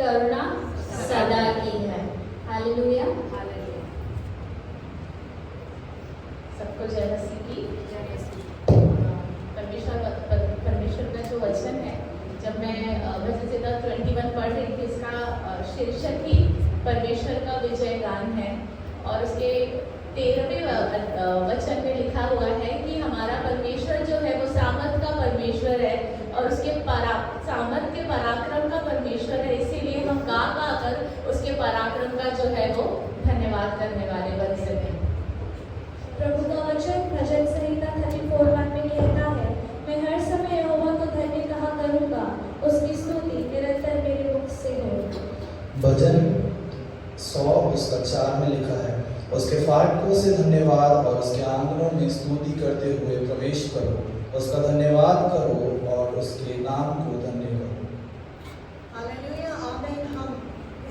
करुणा सदा की है। हालेलुया। सबको जय मसीह की। परमेश्वर का जो वचन है, जब मैं भजन संहिता 21 पढ़ रही थी, इसका शीर्षक ही परमेश्वर का विजय गान है। और उसके 13वें वचन में लिखा हुआ है कि हमारा परमेश्वर जो है वो सामर्थ का परमेश्वर है और उसके सामर्थ के पराक्रम का परमेश्वर है। इसीलिए हम गा गा कर उसके पराक्रम का जो है वो धन्यवाद करने वाले बन सकें। प्रभु का वचन भजन संहिता 34:1 में कहता है, मैं हर समय यहोवा को धन्य कहा करूंगा, उसकी स्तुति निरंतर मेरे मुख से हो। भजन 100 उसका 4 में लिखा है, उसके फाटकों से धन्यवाद और उसके आंगनों में स्तुति करते हुए प्रवेश करो, उसका धन्यवाद करो और उसके नाम को धन्य करो। हालेलुया, आमीन। हम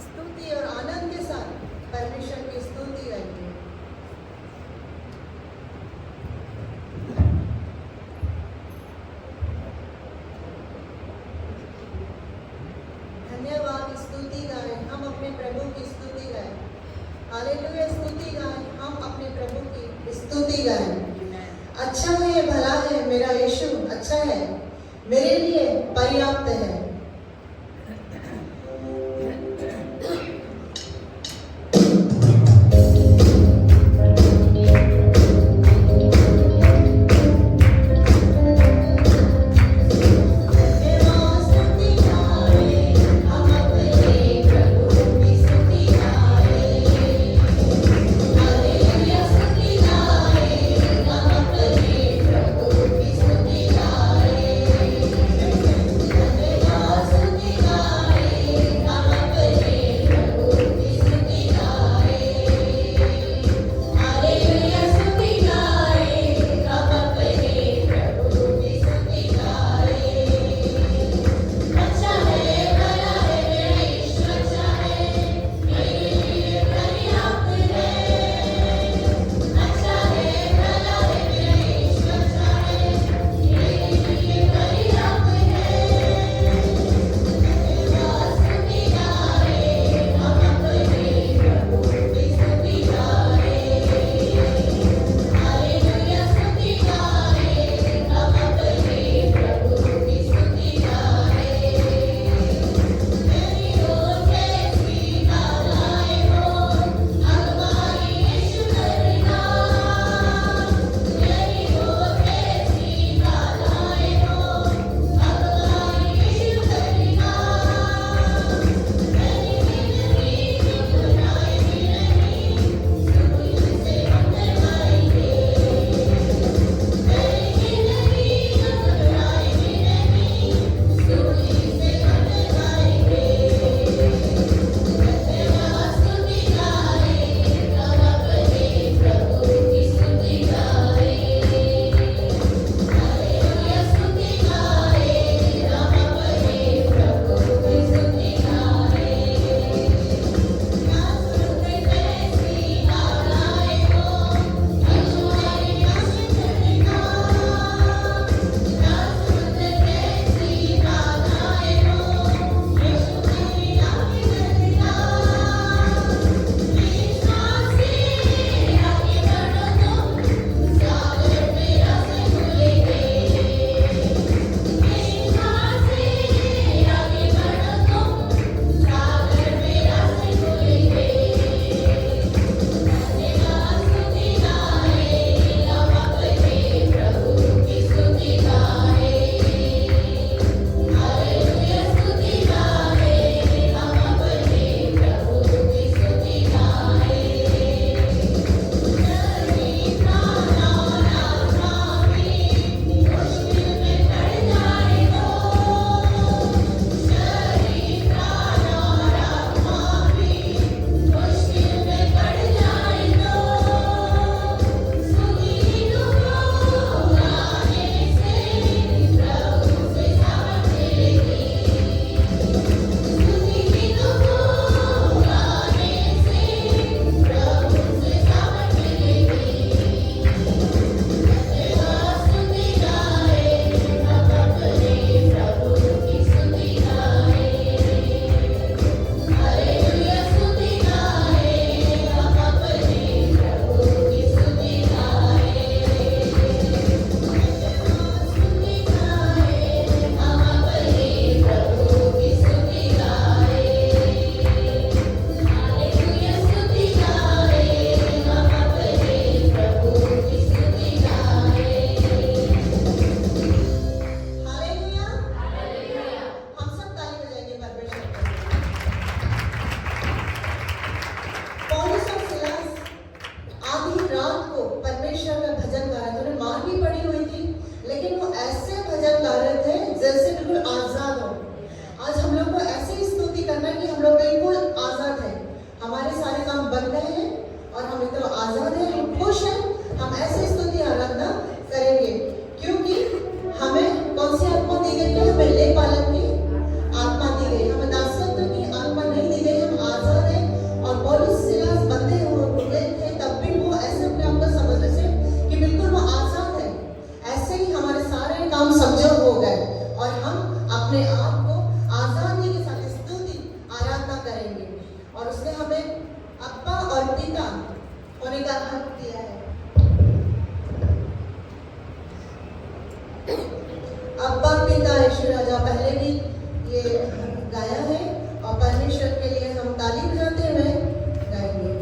स्तुति और आनंद के साथ परमेश्वर की स्तुति करेंगे। धन्यवाद, स्तुति गाएं, हम अपने प्रभु की स्तुति गाएं। हालेलुया, स्तुति गाएं, हम अपने प्रभु की स्तुति गाएं। अच्छा है, भला है, मेरा यीशु अच्छा है, मेरे लिए पर्याप्त है। हालेलुया। गाया है और परमेश्वर के लिए हम ताली बजाते हुए गाएंगे।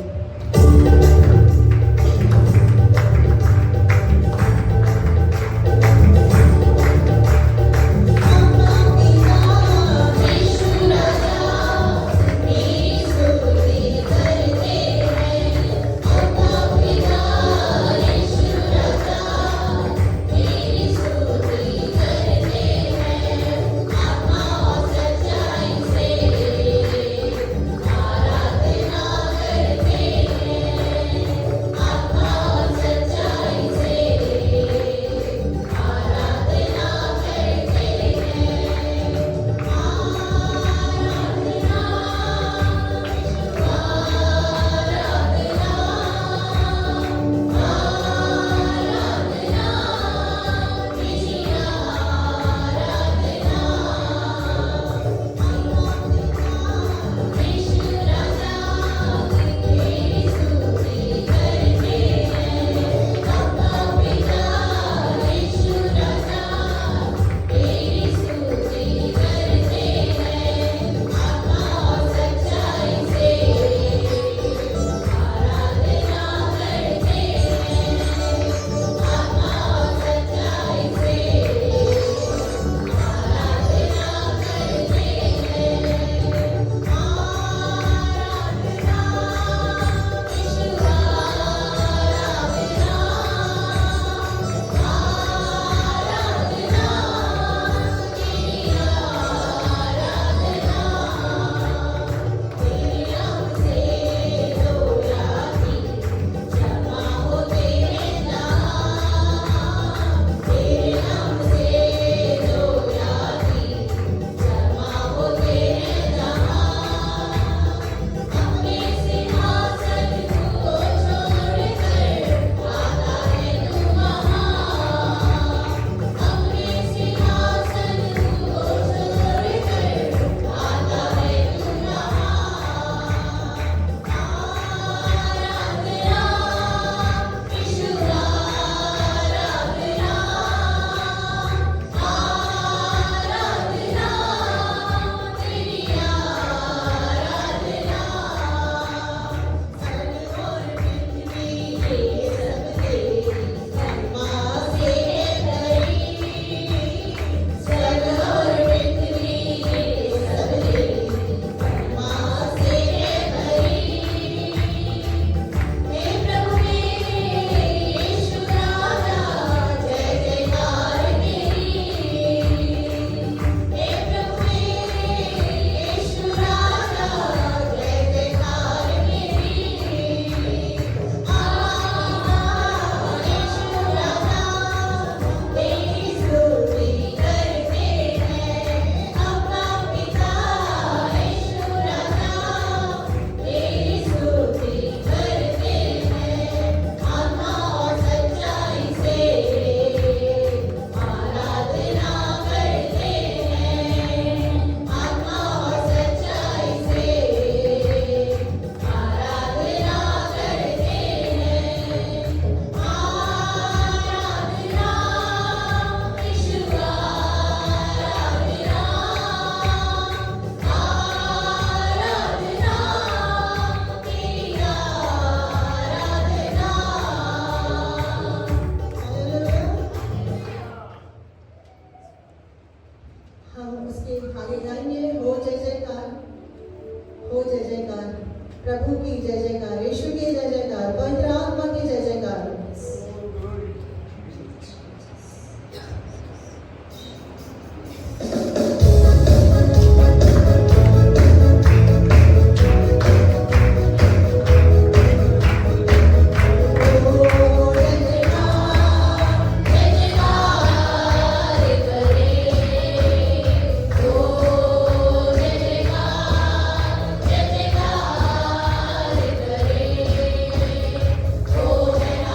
प्रभु की जय जयकार, यीशु की जय जयकार, पवित्र आत्मा की जय जयकार। Oh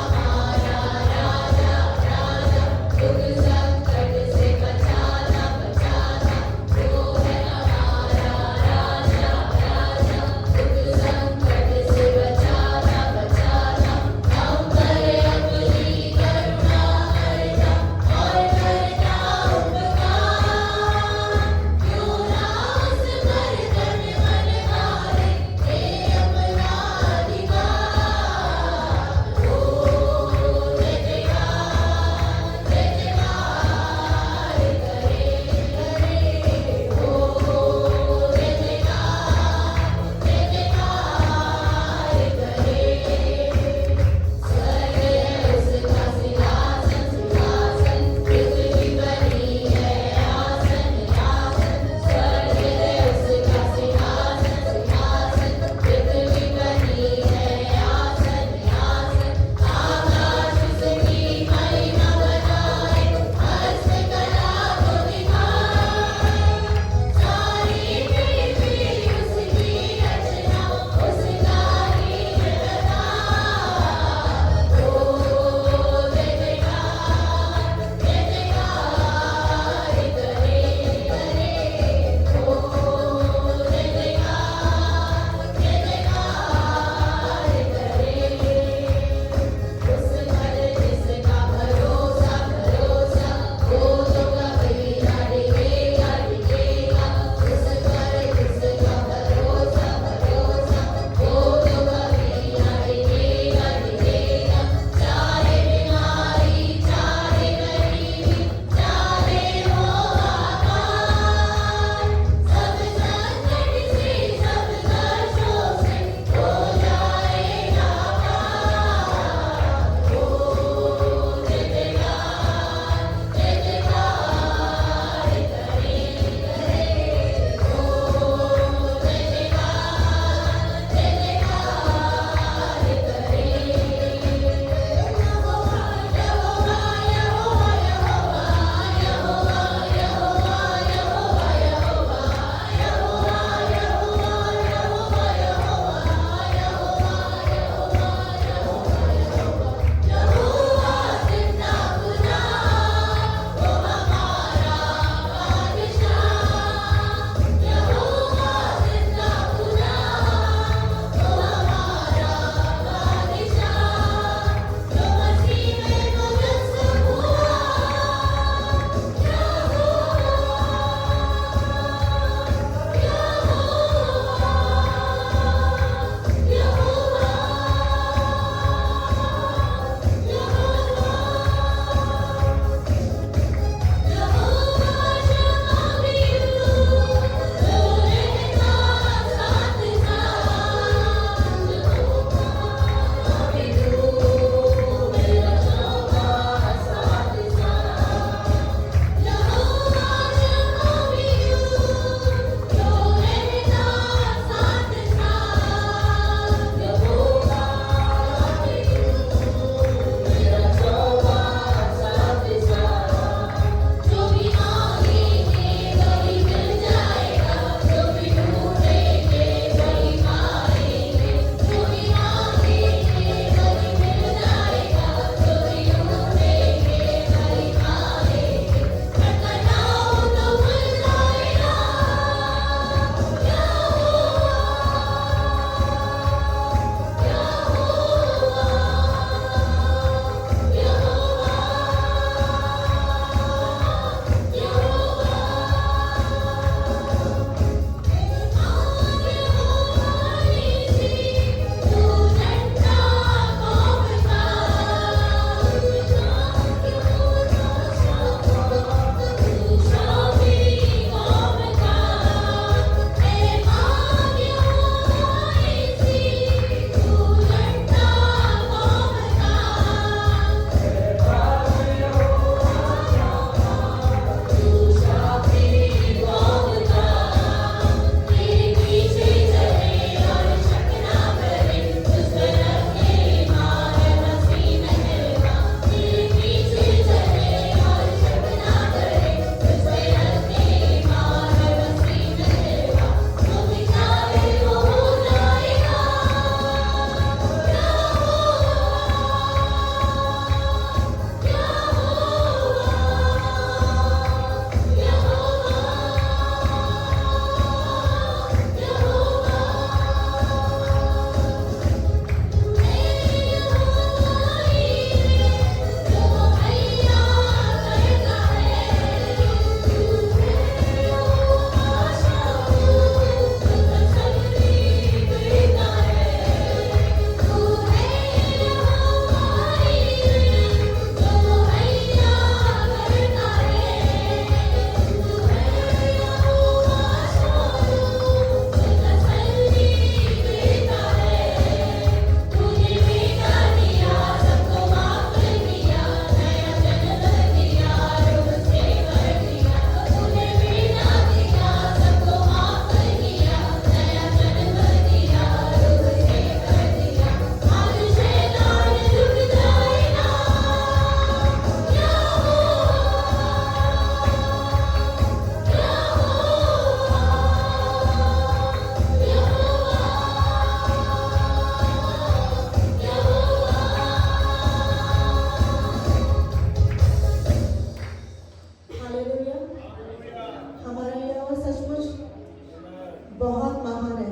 बहुत महान है।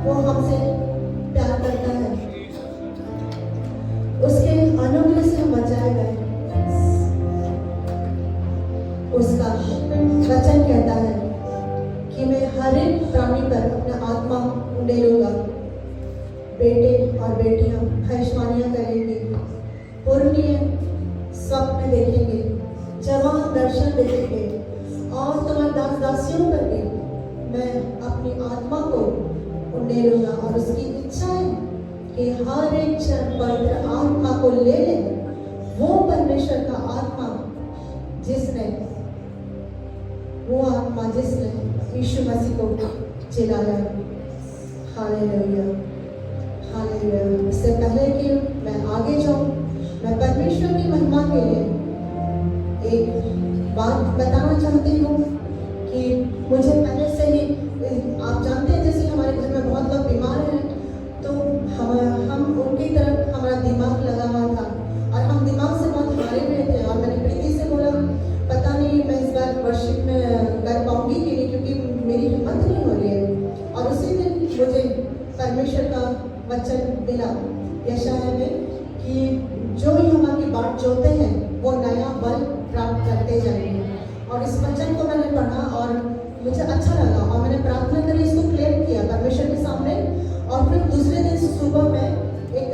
वो हमसे प्यार करता है। उसके अनुग्रह से हम बचाए गए। उसका वचन कहता है कि मैं हर एक प्राणी पर अपना आत्मा उंडेलूंगा। बेटे और बेटियां भविष्यवाणियां करेंगी, पूर्णीय स्वप्न देखेंगे, जवान दर्शन देखेंगे, और तुम्हारे दास दासियों पर भी मैं अपनी आत्मा को उंडेलूंगा। और उसकी इच्छा है कि हर एक जन पवित्र आत्मा को ले ले। वो परमेश्वर का आत्मा जिसने यीशु मसीह को जिलाया। Hallelujah, hallelujah. इससे पहले कि मैं आगे जाऊं, मैं परमेश्वर की महिमा के लिए एक बात बताना चाहती हूँ कि मुझे पहले से ही, आप जानते हैं जैसे हमारे घर में बहुत लोग बीमार हैं, तो हम उनकी तरफ हमारा दिमाग लगा हुआ था और हम दिमाग से बहुत हारे हुए थे। और मैंने प्रीति से बोला पता नहीं मैं इस बार वर्शिप में कर पाऊंगी कि नहीं, क्योंकि मेरी हिम्मत नहीं हो रही है। और उसी दिन मुझे परमेश्वर का वचन मिला यशायाह में कि जो यहोवा की बाट जोते हैं वो नया बल प्राप्त करते जाएंगे। और इस वचन को मैंने पढ़ा और मुझे अच्छा लगा और मैंने प्रार्थना करी, इसको क्लेम किया परमेश्वर के सामने। और फिर दूसरे दिन सुबह मैं एक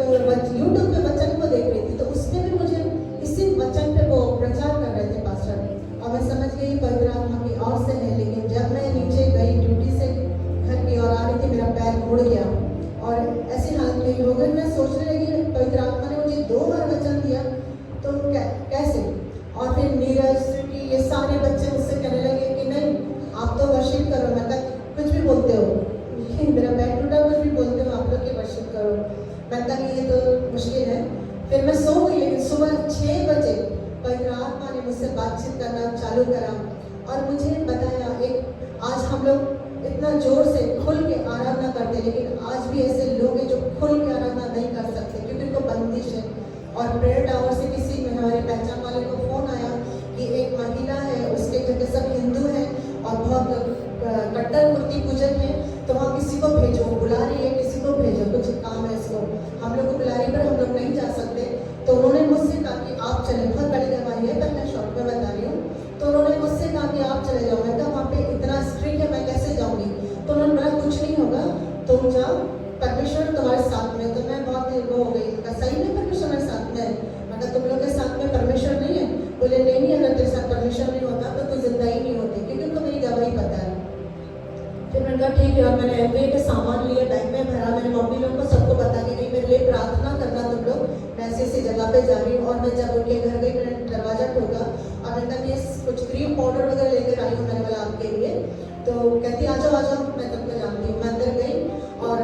यूट्यूब पे वचन को देख रही थी, तो उसमें भी मुझे इसी वचन पे वो प्रचार कर रहे थे पास्टर, और मैं समझ गई पवित्र आत्मा की ओर से है। लेकिन जब मैं नीचे गई ड्यूटी से घर की ओर आ रही थी, मेरा पैर मुड़ गया और ऐसी हालत में हो गई। मैं सोचने लगी पवित्र आत्मा ने मुझे 2 बार वचन दिया, तो कैसे? और फिर नीरज की ये सारे बच्चे मुझसे कहने लगे कि नहीं आप तो वर्शिप करो। मैं कहा कुछ भी बोलते हो, मेरा पैर टूटा, कुछ भी बोलते हो, आप लोग की वर्शिप करो। मैं कहा ये तो मुश्किल है। फिर मैं सो गई, लेकिन सुबह 6 बजे पवित्र आत्मा ने मुझसे बातचीत करना चालू करा और मुझे बताया, एक आज हम लोग इतना जोर से खुल के आराधना करते, लेकिन आज भी ऐसे लोग हैं जो खुल के आराधना नहीं कर सकते क्योंकि उनको बंदिश है। और प्रेयर टावर से किसी में हमारे पहचान वाले को फोन आया कि एक महिला है, उसके घर के सब हिंदू हैं और बहुत कट्टर मूर्ति पूजक है, तो वहाँ किसी को भेजो, बुला रही है, किसी को भेजो, कुछ काम है इसको, हम लोग को बुला रही पर हम लोग नहीं जा सकते। तो उन्होंने मुझसे कहा कि आप चले, बहुत बड़ी दवाई है पर मैं शॉर्ट में बता रही हूँ। तो उन्होंने मुझसे कहा कि आप चले जाओ। मैं कहा वहाँ पे इतना स्ट्रिक्ट है, मैं कैसे जाऊँगी? तो उन्होंने बोला कुछ नहीं होगा, तुम जाओ, परमेश्वर तुम्हारे साथ में। तो मैं बहुत वो हो गई, कहा सही में परमेश्वर मेरे साथ में है? मैं कहा तुम लोग के साथ में परमेश्वर नहीं है? बोले नहीं, अगर तेरे साथ परमेश्वर नहीं होता तो तू जिंदा ही नहीं होती, क्योंकि उनको मेरी गवाही पता है। फिर मैंने कहा ठीक है, और मैंने एमबीए के सामान लिए, बैंक में भरा, मैंने मम्मी लोगों को सबको बता के गई मेरे लिए प्रार्थना करना तुम लोग, मैं ऐसी जगह पे जा रही हूँ। और मैं जब उनके घर गई, मैंने दरवाजा ठोका और मैंने कहा ये कुछ क्रीम पाउडर वगैरह लेकर आई हूँ मैंने बोला आपके लिए। तो कहती आ जाओ आ जाओ, मैं तुमको जानती हूँ। मैं अंदर गई और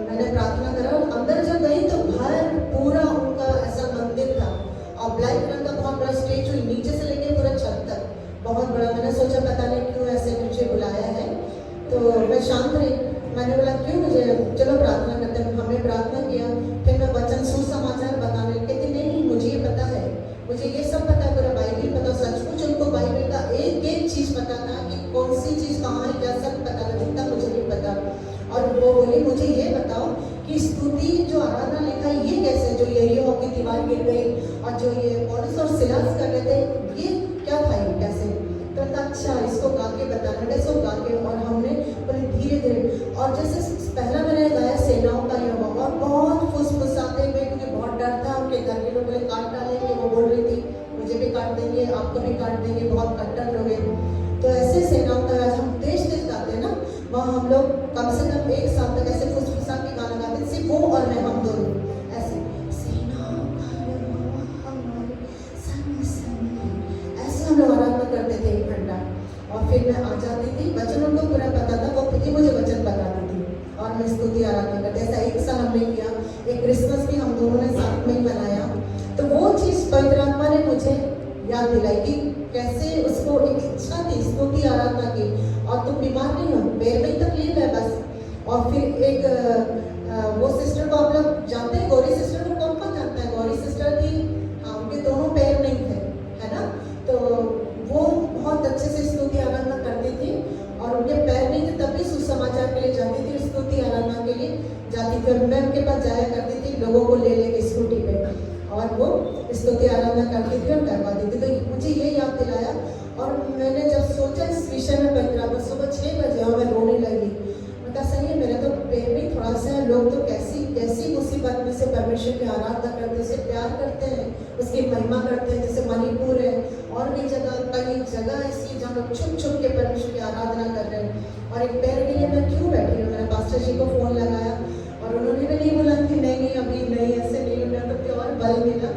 मैंने प्रार्थना करा। अंदर जब गई तो घर पूरा उनका ऐसा मंदिर था और ब्लैक रंग का बहुत बड़ा स्टेज हुई, नीचे से लेके पूरा छत तक बहुत बड़ा। मैंने सोचा पता नहीं क्यों ऐसे मुझे बुलाया है, तो मैं शांत रही। मैंने बोला क्यों, मुझे चलो प्रार्थना करते हैं। हमने प्रार्थना किया, फिर मैं वचन सुसमाचार बताने कहती नहीं मुझे ये पता है, मुझे ये सब पता है, पूरा बाइबल पता। सचमुच उनको बाइबल का एक एक चीज पता था कि कौन सी चीज कहाँ है, क्या सब पता था, जितना मुझे नहीं पता। और वो बोली मुझे ये बताओ कि स्तुति जो आराधना लिखा है ये कैसे, जो यरीहो की दीवार गिर गई और जो ये पौलुस और सिलास कर रहे थे, ये क्या था, ये कैसे? तो अच्छा इसको गा के बताना, इसको गा के। और हमने बोले धीरे धीरे, और जैसे पहला मैंने गाया सेनाओं का यहोवा, और बहुत फुसफुसाते हुए, क्योंकि बहुत डर था, उनके घर के लोग बोले काट डालेंगे। वो बोल रही थी मुझे भी काट देंगे, आपको भी काट देंगे, बहुत कट्टर लोग हैं। तो ऐसे सेनाओं का आज हम तेज तेज गाते हैं ना, वहाँ हम लोग कम से कम 1 साल तक ऐसे फुसफुसा के गाना गाते थे, सिर्फ वो और मैं, हम दोनों ऐसे सेनाओं का यहोवा हमारे संग संग, ऐसे हम लोग आराधना करते थे 1 घंटा। और फिर मैं आ जाती थी, वचन उनको पूरा पता था, वो खुद ही मुझे वचन बताती थी और मैं स्तुति आराधना करती। ऐसा 1 साल हमने किया। एक क्रिसमस भी हम दोनों ने साथ में ही मनाया। तो वो चीज़ पवित्र आत्मा ने मुझे याद दिलाई कि कैसे उसको एक इच्छा थी स्तुति आराधना की। और तुम बीमार नहीं हो, पैर में ही तकलीफ है बस। और फिर एक वो सिस्टर को आप लोग जानते हैं, गौरी सिस्टर को कौन कौन जानता है? गौरी सिस्टर की उनके दोनों पैर नहीं थे, है ना? तो वो बहुत अच्छे से स्तुति आराधना करती थी और उनके पैर फिर मैं उनके पास जाया करती थी लोगों को ले लेके स्कूटी पे, और वो स्तुति आराधना करती थी और करवाती थी। तो मुझे ये याद दिलाया, और मैंने जब सोचा इस विषय में पंद्रह सुबह 6 बजे और मैं रोने लगी। मैं कहा सही है, मेरा तो पेट भी थोड़ा सा है, लोग तो कैसी कैसी मुसीबत में से परमेश्वर की आराधना करते हैं, उसे प्यार करते हैं, उसकी महिमा करते हैं। जैसे मणिपुर है और भी जगह, कई जगह ऐसी जहाँ लोग छुप छुप के परमेश्वर की आराधना कर रहे हैं। और एक पैर के लिए मैं क्यों बैठी हूँ, मैंने पास्टर जी को फ़ोन लगाया और उन्होंने भी नहीं बोला कि नहीं अभी नहीं, ऐसे नहीं होना, तो प्योर बल मिला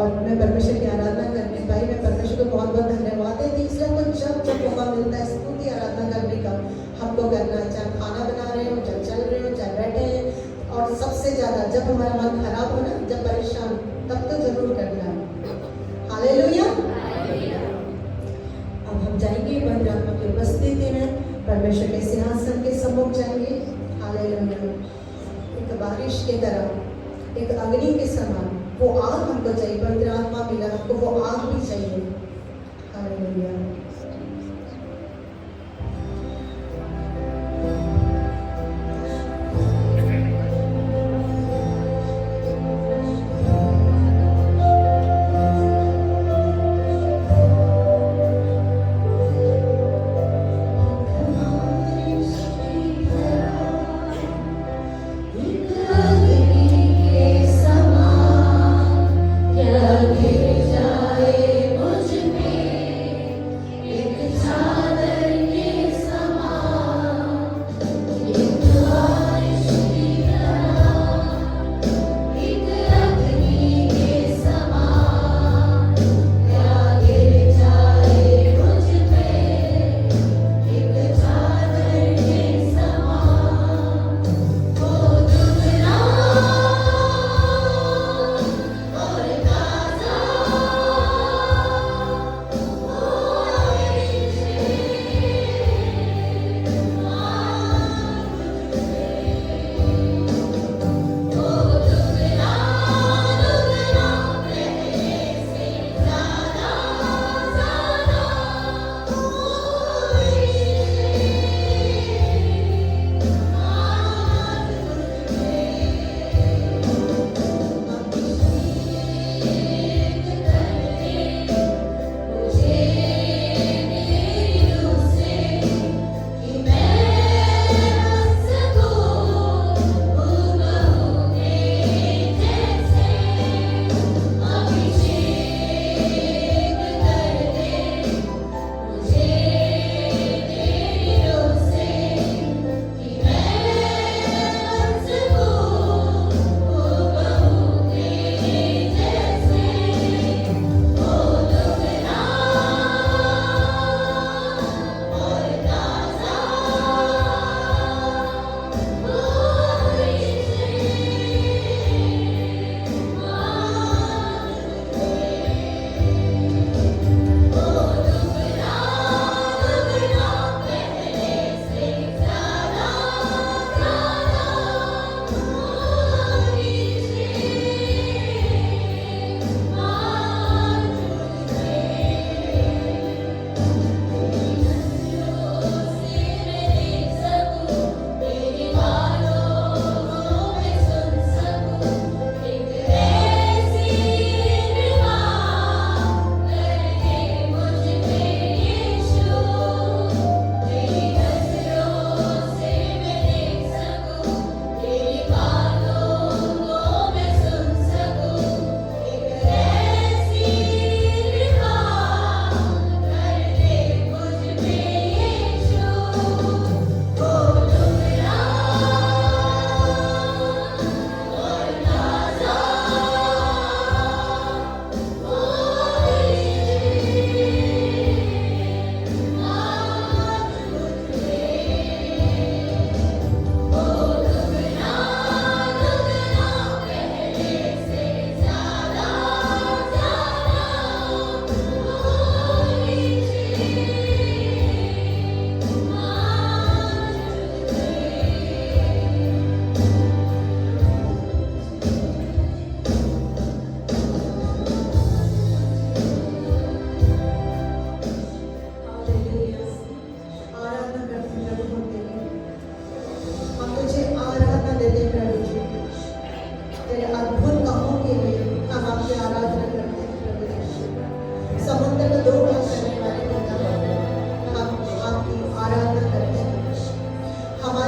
और मैं परमेश्वर की आराधना करने पाई। मैं परमेश्वर को बहुत बहुत धन्यवाद देती। इसलिए तो जब जब मौका मिलता है स्तुति आराधना करने का हमको करना है, चाहे खाना बना रहे हो, चाहे चल रहे हो, चाहे बैठे हैं, और सबसे ज़्यादा जब हमारा मन खराब हो ना, जब परेशान, तब तो जरूर करना है। हालेलुया। अब हम जाएंगे पवित्र आत्मा की उपस्थिति में, परमेश्वर के सिंहासन के सम्मुख जाएंगे। हालेलुया। एक बारिश की तरह, एक अग्नि के समान वो आग हमको चाहिए। पवित्र आत्मा मिला, हमको वो आग भी चाहिए। हालेलुया। क्या गिर जाए मुझ में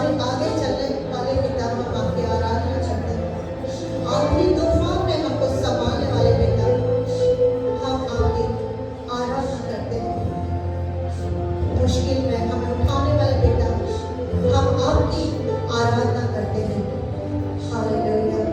हमारे आगे चलने वाले पिता, हम आपकी आराधना करते हैं। आखिरी तूफान में हमको संभालने वाले पिता, हम आपकी आराधना करते हैं। मुश्किल में हमें उठाने वाले पिता, हम आपकी आराधना करते हैं। हालेलुया।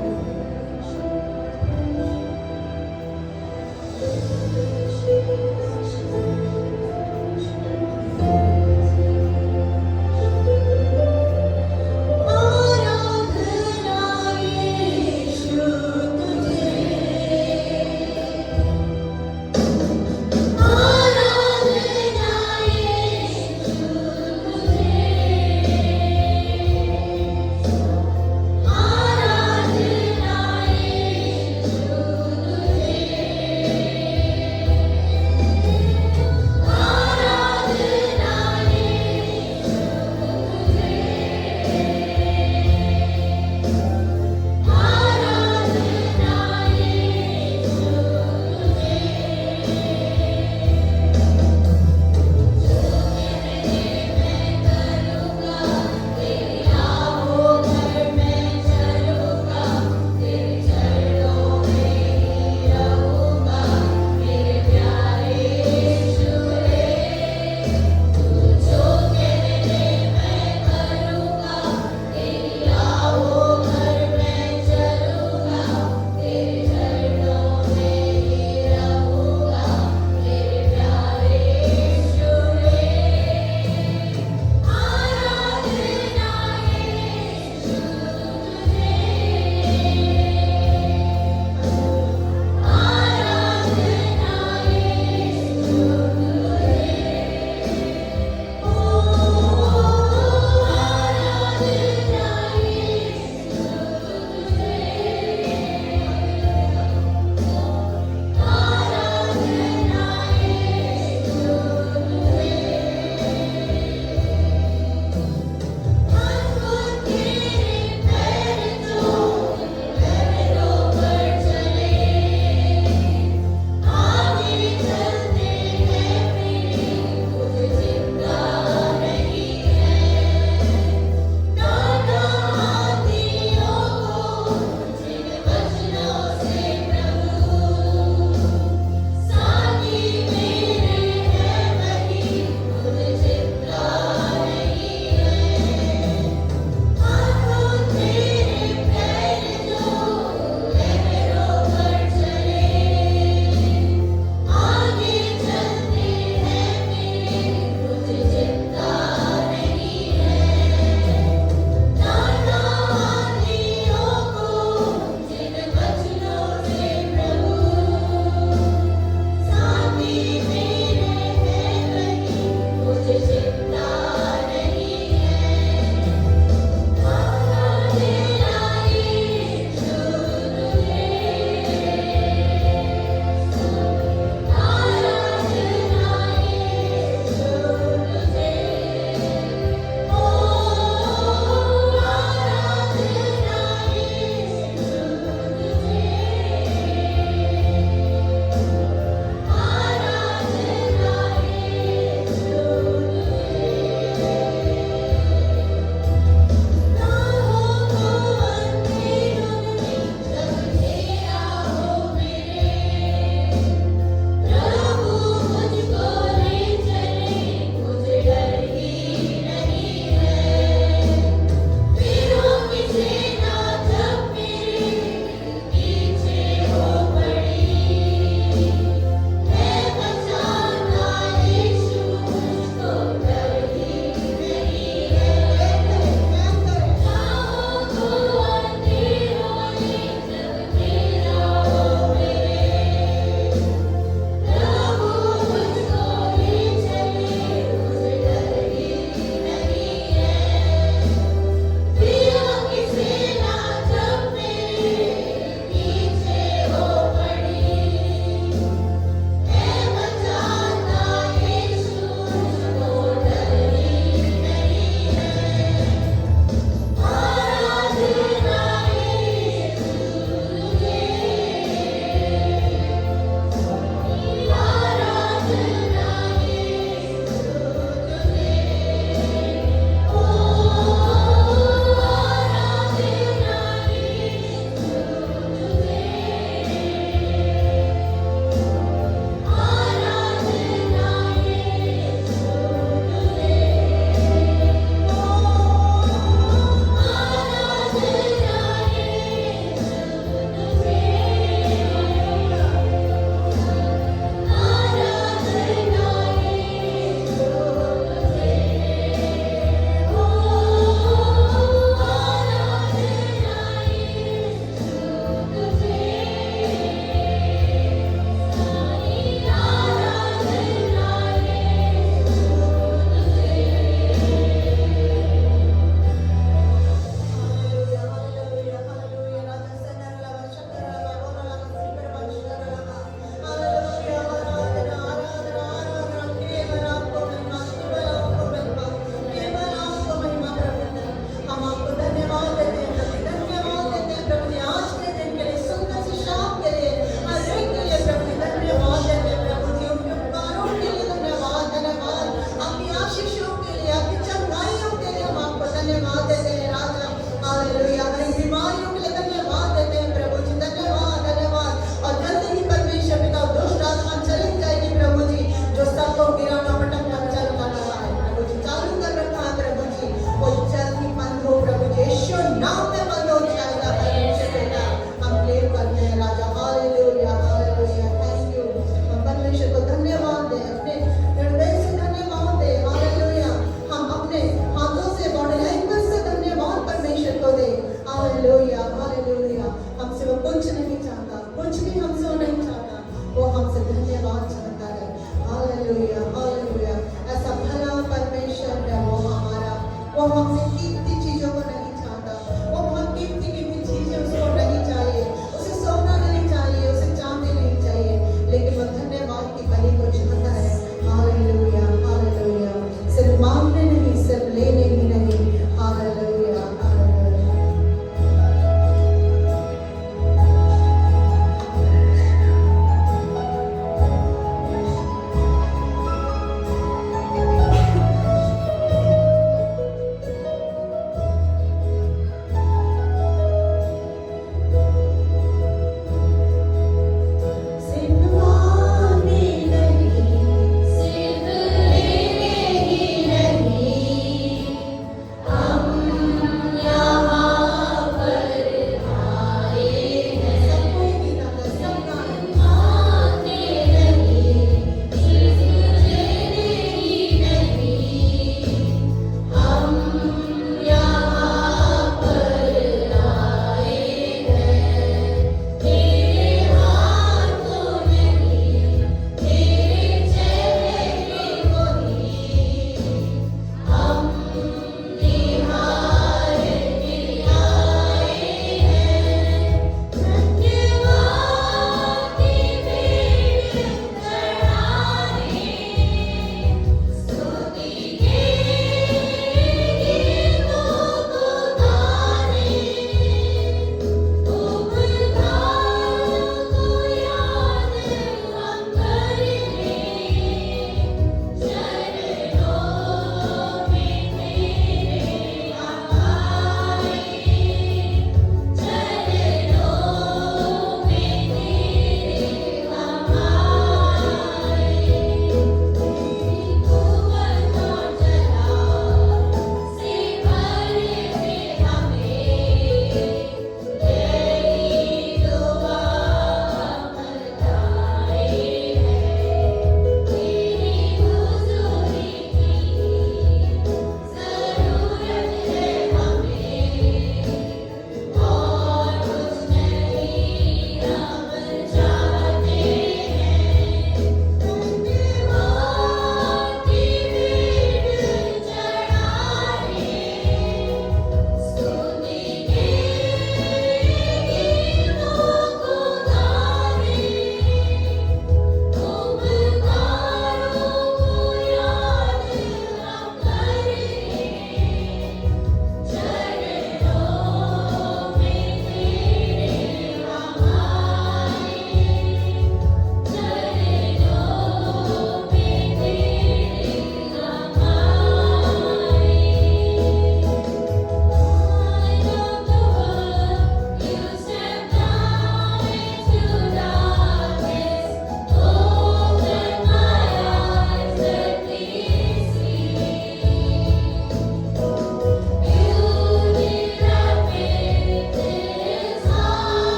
बहुत कीमती चीजों को नहीं चाहता, वो बहुत कीमती कीमती चीजें उसको नहीं चाहिए, उसे सोना नहीं चाहिए, उसे चांदी नहीं चाहिए, लेकिन वो धन्यवाद की बलि को चाहता है। Hallelujah, hallelujah. सिर्फ मांगने नहीं, सिर्फ लेने ही नहीं। Hallelujah, hallelujah.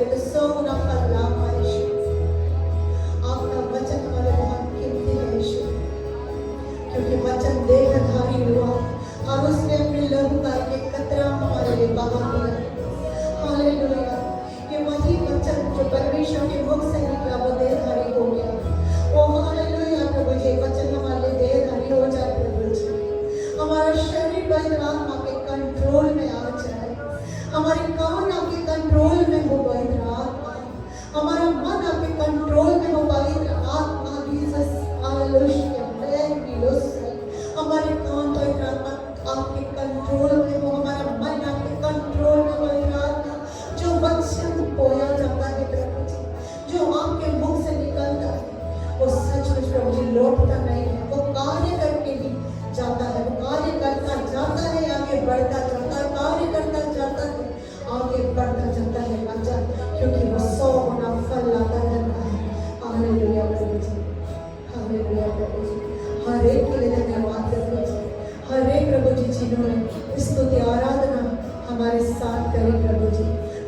तो 100 गुना फल लाभ यीशु। आपका वचन हमारे बहुत कीमती है यीशु, क्योंकि वचन देहधारी हुआ और उसने अपने लहू का एक कतरा हमारे लिए बहा दिया। हालेलुया। ये वही वचन जो परमेश्वर के मुख से निकला वो देहधारी हो गया। ओ हालेलुया प्रभु जी, वचन हमारे लिए देहधारी हो जाए प्रभु जी। हमारा शरीर पवित्र आत्मा के कंट्रोल में आ जाए, हमारी कान आपके कंट्रोल में हो पवित्र आत्मा, हमारा मन आपके कंट्रोल में हो पवित्र आत्मा। Jesus hallelujah. हमारे कान पवित्र आत्मा आपके कंट्रोल में हो, हमारा मन आपके कंट्रोल में पवित्र आत्मा। जो वचन बोया जाता है प्रभु जी, जो आपके मुख से निकलता है वो सचमुच प्रभु जी लौटता नहीं है, वो कार्य करके ही जाता है, वो कार्य करता जाता है, आगे बढ़ता जाता है, कार्य करता जाता है, आगे बढ़ता जाता है राजा, क्योंकि वो 100 गुना फल लाता रहता है। हालेलुया प्रभु जी, हालेलुया प्रभु जी। हर एक के लिए धन्यवाद प्रभु जी, हर एक प्रभु जी जिन्होंने स्तुति आराधना हमारे साथ करी प्रभु जी,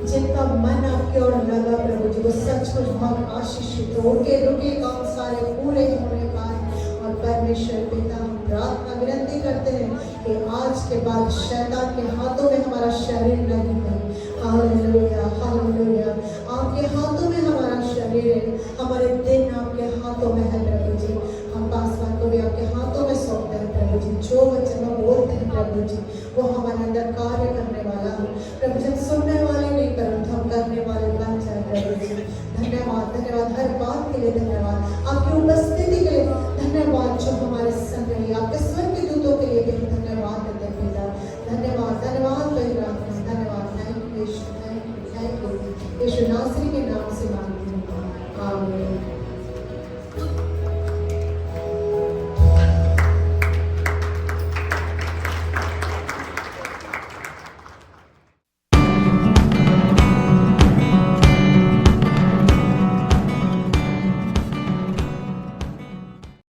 जिनका मन आपके और लगा प्रभु जी, वो सचमुच बहुत आशीषित हो, उनके रुके काम सारे पूरे होने पाए। और परमेश्वर पिता हम प्रार्थना विनती करते हैं कि आज के बाद शैतान के हाथों में हमारा शरीर नहीं है। Hallelujah hallelujah. आपके हाथों में हमारा शरीर है, हमारे दिन